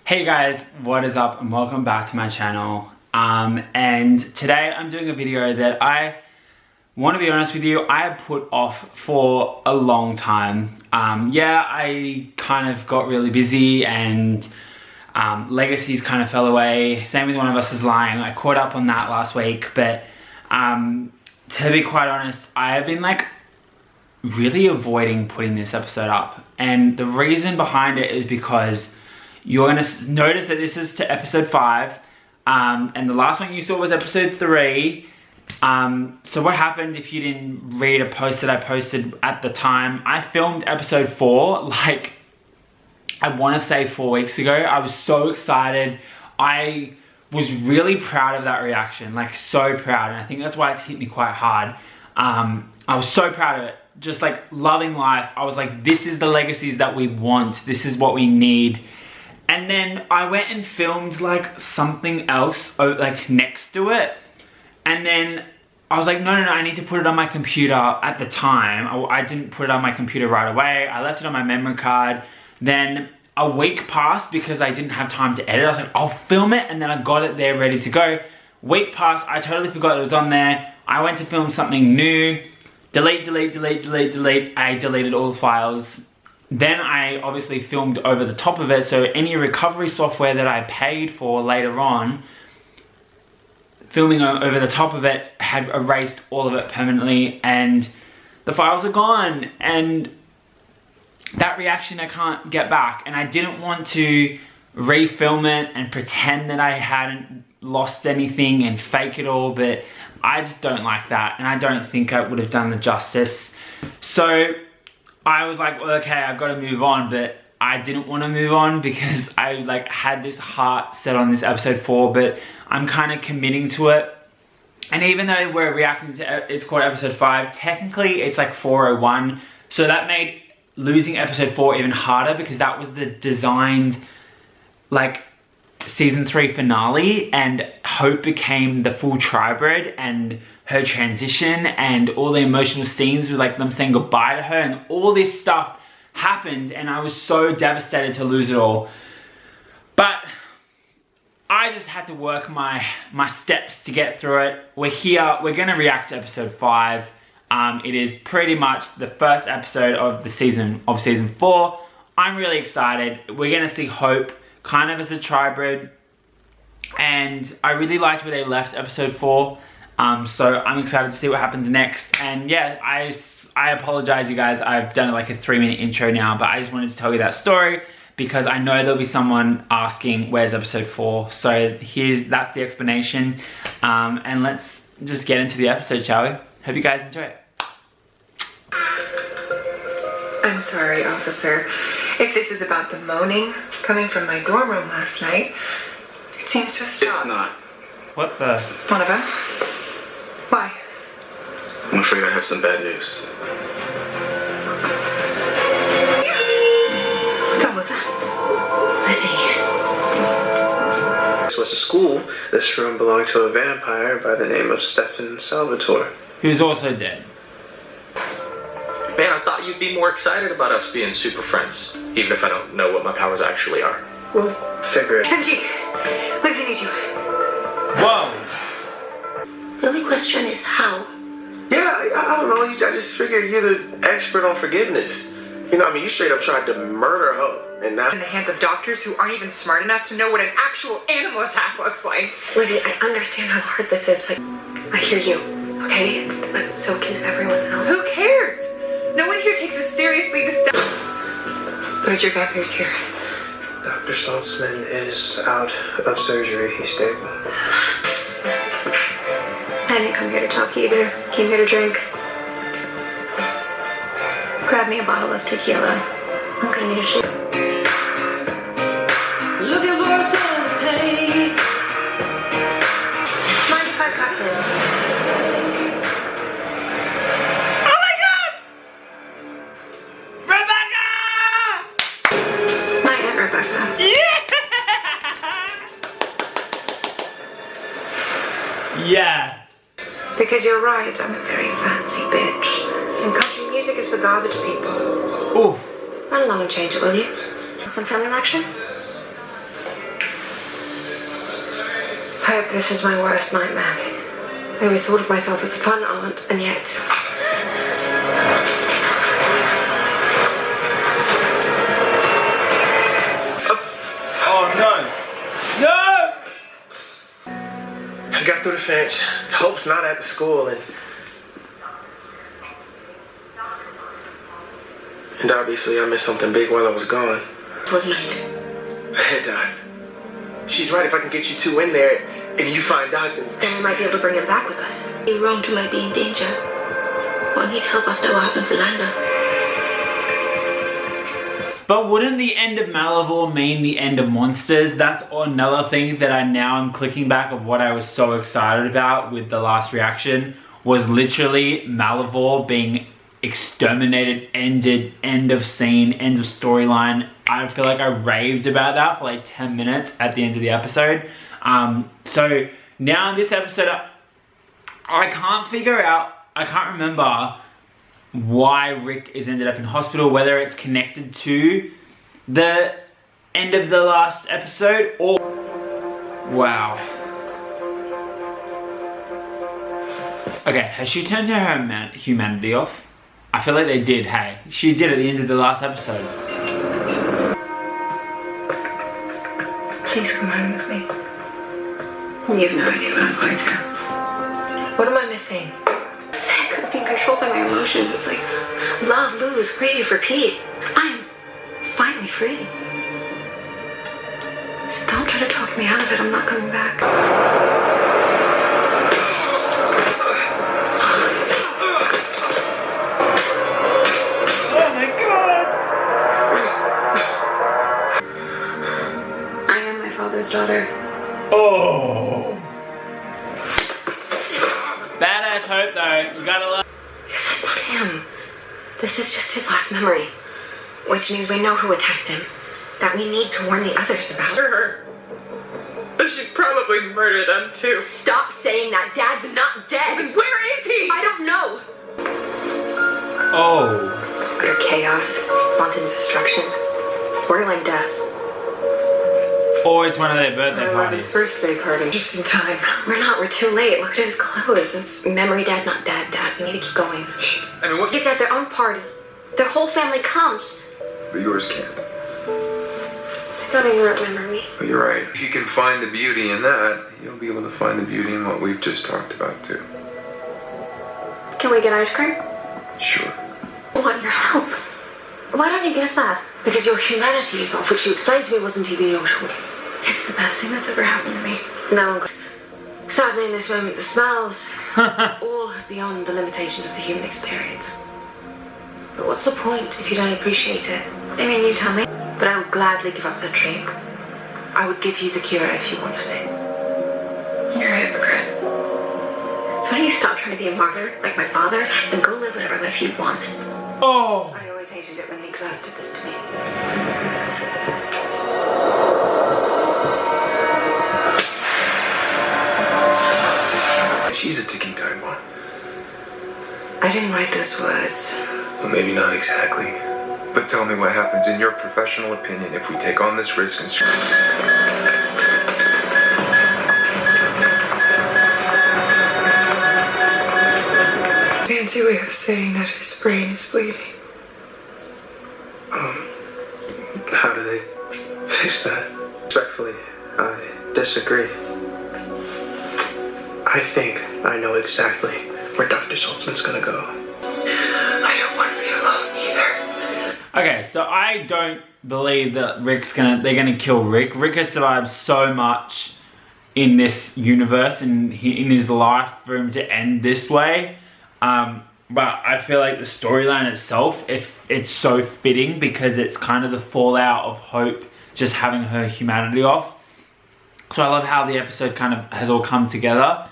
Hey guys, what is up and welcome back to my channel. And today I'm doing a video that I want to be honest with you, I have put off for a long time. Yeah, I kind of got really busy and Legacies kind of fell away. Same with One of Us is Lying. I caught up on that last week, but to be quite honest, I have been like really avoiding putting this episode up. And the reason behind it is because you're gonna notice that this is to episode 5, and the last one you saw was episode 3. So what happened, if you didn't read a post that I posted at the time, I filmed episode 4, like, I wanna say 4 weeks ago. I was so excited. I was really proud of that reaction, like so proud, and I think that's why it's hit me quite hard. I was so proud of it, just like loving life. I was like, this is the Legacies that we want, this is what we need. And then I went and filmed like something else like next to it. And then I was like, no, I need to put it on my computer at the time. I didn't put it on my computer right away. I left it on my memory card. Then a week passed because I didn't have time to edit. I was like, I'll film it, and then I got it there ready to go. Week passed, I totally forgot it was on there. I went to film something new. Delete. I deleted all the files. Then I obviously filmed over the top of it, so any recovery software that I paid for later on, filming over the top of it had erased all of it permanently, and the files are gone, and that reaction I can't get back, and I didn't want to refilm it and pretend that I hadn't lost anything and fake it all, but I just don't like that, and I don't think I would have done the justice. So I was like, well, okay, I've got to move on, but I didn't want to move on because I like had this heart set on this episode 4, but I'm kind of committing to it. And even though we're reacting to, it's called episode 5, technically it's like 401. So that made losing episode 4 even harder because that was the designed like season 3 finale, and Hope became the full Tribred, and her transition and all the emotional scenes with like them saying goodbye to her, and all this stuff happened, and I was so devastated to lose it all. But I just had to work my steps to get through it. We're here, we're gonna react to episode 5. It is pretty much the first episode of the season 4. I'm really excited. We're gonna see Hope kind of as a Tribred, and I really liked where they left episode 4. So I'm excited to see what happens next. And yeah, I apologize, you guys. I've done like a 3-minute intro now, but I just wanted to tell you that story because I know there'll be someone asking where's episode 4. So that's the explanation. And let's just get into the episode, shall we? Hope you guys enjoy it. I'm sorry, officer. If this is about the moaning coming from my dorm room last night, it seems to have stopped. It's not. What the? One of us? Why? I'm afraid I have some bad news. What was that? This was a school. This room belonged to a vampire by the name of Stefan Salvatore. Who's also dead. Man, I thought you'd be more excited about us being super friends, even if I don't know what my powers actually are. Well, figure it. MG, Lizzie needs you. Whoa! The only question is how. Yeah, I don't know. I just figured you're the expert on forgiveness. You know, I mean, you straight up tried to murder Hope, and now In the hands of doctors who aren't even smart enough to know what an actual animal attack looks like. Lizzie, I understand how hard this is, but I hear you, okay? But so can everyone else. Who cares? No one here takes us seriously this stuff. But your vampires here. Dr. Saltzman is out of surgery. He's stable. I didn't come here to talk either. Came here to drink. Grab me a bottle of tequila. I'm gonna need a shake. Looking for a song to take. Mind if I cut in? Oh my god! Rebecca! Not yet, Rebecca. Yeah! Yes! Because you're right, I'm a very fancy bitch. And country music is for garbage people. Ooh. Run along and change it, will you? Some family action? I hope this is my worst nightmare. I always thought of myself as a fun aunt, and yet... Oh no! No! I got through the fence. Hope's not at the school, and obviously I missed something big while I was gone. It was night. A head dive. She's right. If I can get you two in there and you find out, Then we might be able to bring him back with us. You're wrong to might be in danger. We'll need help after what happened to Landa. But wouldn't the end of Malivore mean the end of monsters? That's another thing that I now am clicking back of what I was so excited about with the last reaction, was literally Malivore being exterminated, ended, end of scene, end of storyline. I feel like I raved about that for like 10 minutes at the end of the episode. So now in this episode, I can't remember why Rick is ended up in hospital, whether it's connected to the end of the last episode or... Wow. Okay, has she turned her humanity off? I feel like they did, hey. She did at the end of the last episode. Please come home with me. You have no idea what I'm going through. What am I missing? I couldn't be controlled by my emotions. It's like love, lose, grieve, repeat. I'm finally free. So don't try to talk me out of it. I'm not coming back. Oh my god! I am my father's daughter. Oh! Badass Hope though, you gotta love. Because that's not him. This is just his last memory. Which means we know who attacked him. That we need to warn the others about. Her. She probably murdered them too. Stop saying that. Dad's not dead. Where is he? I don't know. Oh. Utter chaos, wanton destruction, borderline death. Or it's one of their birthday Our 11th parties. birthday party. Just in time. We're not. We're too late. Look at his clothes. It's memory dad, not dad dad. We need to keep going. I mean, what? Kids have their own party. Their whole family comes. But yours can't. I don't even remember me. But you're right. If you can find the beauty in that, you'll be able to find the beauty in what we've just talked about too. Can we get ice cream? Sure. I want your help. Why don't you get that? Because your humanity is off, which you explained to me wasn't even your choice. It's the best thing that's ever happened to me. No, sadly in this moment the smells all beyond the limitations of the human experience. But what's the point if you don't appreciate it? I mean, you tell me. But I would gladly give up that dream. I would give you the cure if you wanted it. You're a hypocrite. So why don't you stop trying to be a martyr like my father and go live whatever life you want? Oh! I always hated it when Nicholas did this to me. She's a ticking time bomb. I didn't write those words. Well, maybe not exactly. But tell me what happens in your professional opinion if we take on this risk and... Fancy way of saying that his brain is bleeding. How do they fix that? Respectfully, I disagree. I think I know exactly where Dr. Saltzman's gonna go. I don't want to be alone either. Okay, so I don't believe that they're gonna kill Rick. Rick has survived so much in this universe and in his life for him to end this way. But I feel like the storyline itself, it's so fitting because it's kind of the fallout of Hope just having her humanity off. So I love how the episode kind of has all come together.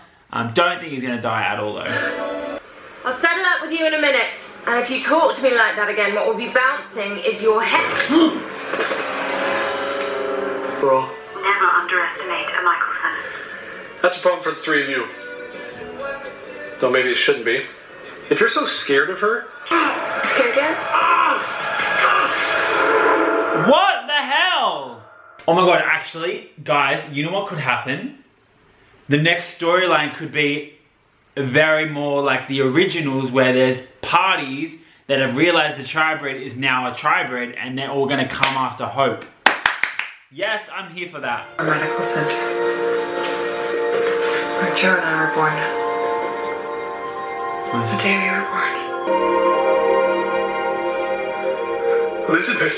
Don't think he's gonna die at all though. I'll settle up with you in a minute. And if you talk to me like that again, what will be bouncing is your head. Bro, Never underestimate a Michelson. That's a problem for the three of you. Though maybe it shouldn't be. If you're so scared of her... Scared again? What the hell? Oh my god, actually, guys, you know what could happen? the next storyline could be very more like the originals, where there's parties that have realized the tribrid is now a tribrid and they're all gonna come after Hope. Yes, I'm here for that. Our medical center. Where Joe and I were born. The day we were born. Elizabeth.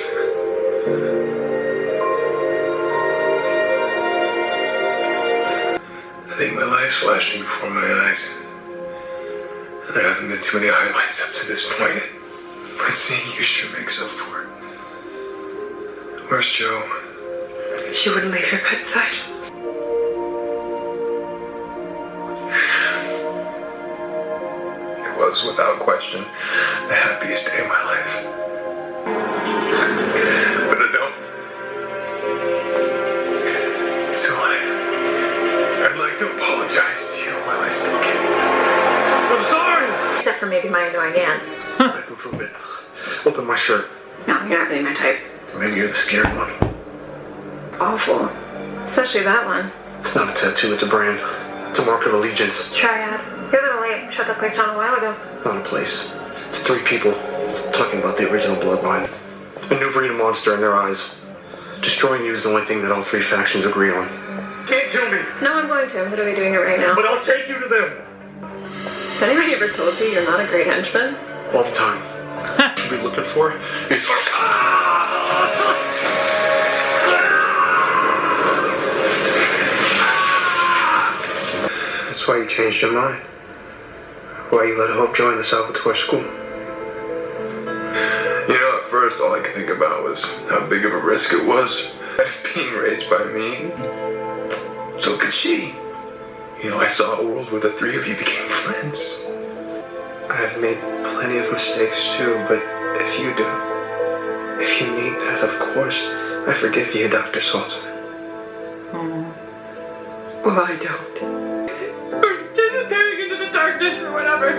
I think my life's flashing before my eyes. There haven't been too many highlights up to this point, but seeing you sure makes up for it. Where's Joe? She wouldn't leave your bedside. It was, without question, the happiest day of my life. But I don't. So I'd like to apologize to you while I still can. I'm sorry! Except for maybe my annoying aunt. I can prove it. Open my shirt. No, you're not really my type. Maybe you're the scared one. Awful. Especially that one. It's not a tattoo, it's a brand. It's a mark of allegiance. Triad. You're a little late. Shut that place down a while ago. Not a place. It's 3 people talking about the original bloodline. A new breed of monster in their eyes. Destroying you is the only thing that all 3 factions agree on. Can't kill me! No, I'm going to. I'm literally doing it right now. But I'll take you to them! Has anybody ever told you you're not a great henchman? All the time. What you should be looking for is... That's why you changed your mind. Why you let Hope join the Salvatore school. You know, at first all I could think about was how big of a risk it was being raised by me. So could she. You know, I saw a world where the 3 of you became friends. I've made plenty of mistakes too, but if you do, if you need that, of course, I forgive you, Dr. Salter. Well, I don't. We're disappearing into the darkness or whatever.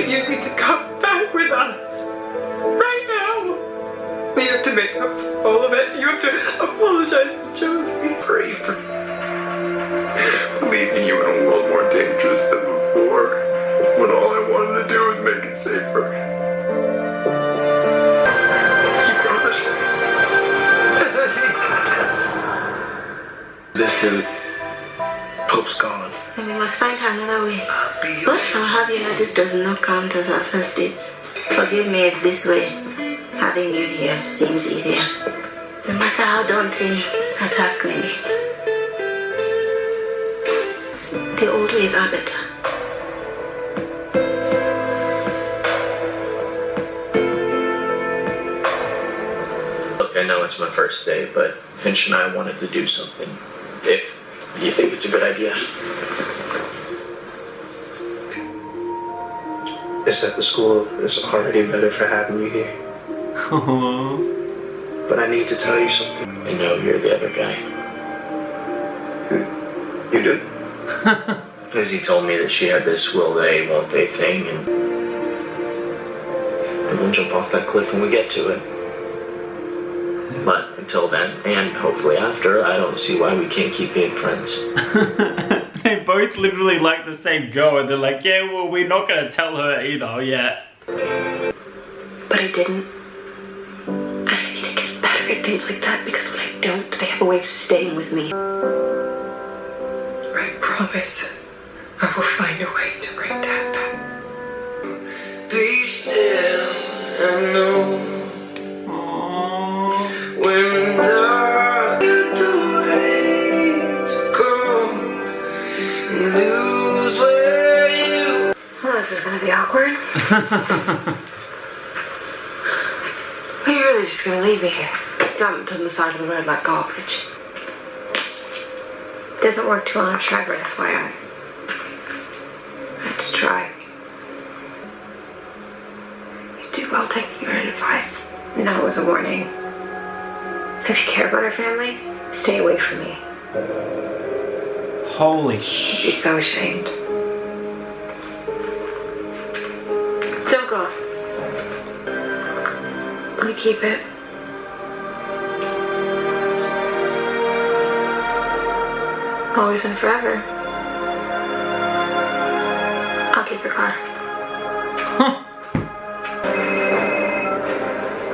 You need to come back with us. Right now. We have to make up for all of it. You have to apologize to Josie. Pray for me. Leaving you in a world more dangerous than before, when all I wanted to do was make it safer. You promise? Listen, Hope's gone. And we must find her another way. But I'll have you know this does not count as our first dates. Forgive me if this way, having you here, seems easier. No matter how daunting a task may be. The old ways are better. Look, I know it's my first day, but Finch and I wanted to do something. If you think it's a good idea. Is that the school is already better for having you here. But I need to tell you something. I know you're the other guy. You do? Because he told me that she had this will they, won't they thing, and we'll jump off that cliff when we get to it. But until then, and hopefully after, I don't see why we can't keep being friends. They both literally like the same girl, and they're like, yeah, well, we're not gonna tell her either yet. But I didn't. And I need to get better at things like that, because when I don't, they have a way of staying with me. I promise I will find a way to bring Dad back. Be still and know when dark the waves come, lose where you. Well, this is gonna be awkward. Are you really just gonna leave me here, dumped on the side of the road like garbage? Doesn't work too on a tribrid, FYI. I had to try. You do well taking your own advice. And that was a warning. So if you care about our family, stay away from me. Holy I'd be shit. so ashamed. Don't go. Let me keep it. Always and forever. I'll keep your car.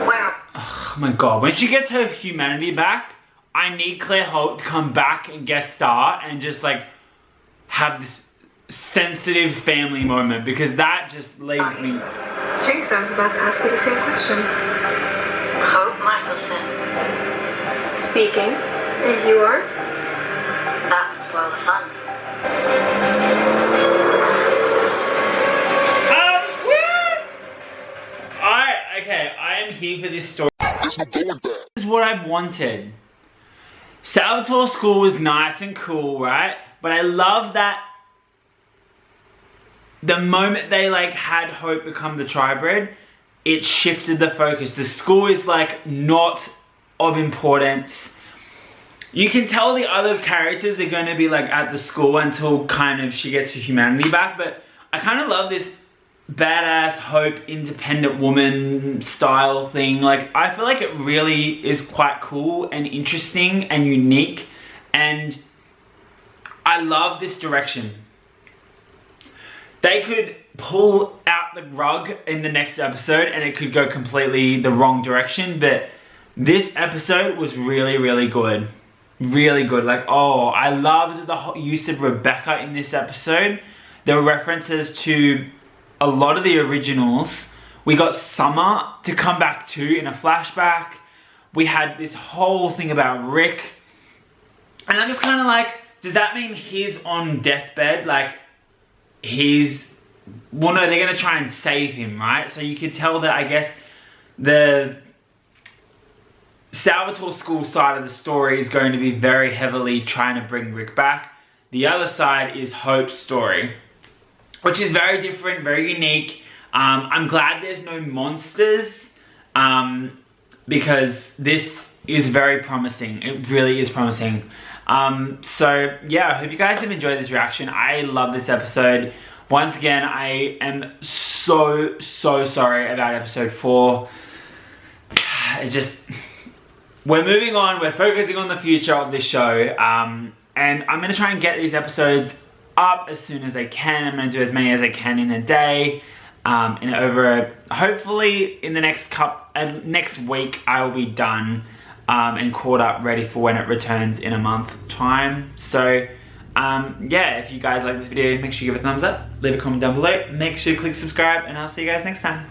Where? Oh my god, when she gets her humanity back, I need Claire Holt to come back and guest star and just like have this sensitive family moment, because that just leaves me. Jinx, I was about to ask you the same question. Hope Michelson. Speaking, and you are? That would spoil the fun. I am here for this story. This is what I wanted. Salvatore School was nice and cool, right? But I love that the moment they like had Hope become the Tribrid, it shifted the focus. The school is like not of importance. You can tell the other characters are going to be like at the school until kind of she gets her humanity back, but I kind of love this badass Hope independent woman style thing. Like, I feel like it really is quite cool and interesting and unique, and I love this direction. They could pull out the rug in the next episode and it could go completely the wrong direction, but this episode was really, really good. Really good. Like, oh, I loved the whole use of Rebecca in this episode. There were references to a lot of the originals. We got Summer to come back too in a flashback. We had this whole thing about Rick. And I'm just kind of like, does that mean he's on deathbed? Like, well, no, they're going to try and save him, right? So you could tell that, I guess, the Salvatore School side of the story is going to be very heavily trying to bring Rick back. The other side is Hope's story, which is very different, very unique. I'm glad there's no monsters, because this is very promising. It really is promising. So yeah, I hope you guys have enjoyed this reaction. I love this episode. Once again, I am so sorry about episode 4. We're moving on, we're focusing on the future of this show, and I'm going to try and get these episodes up as soon as I can. I'm going to do as many as I can in a day, and hopefully in the next week I will be done and caught up, ready for when it returns in a month's time. So yeah, if you guys like this video, make sure you give it a thumbs up, leave a comment down below, make sure you click subscribe, and I'll see you guys next time.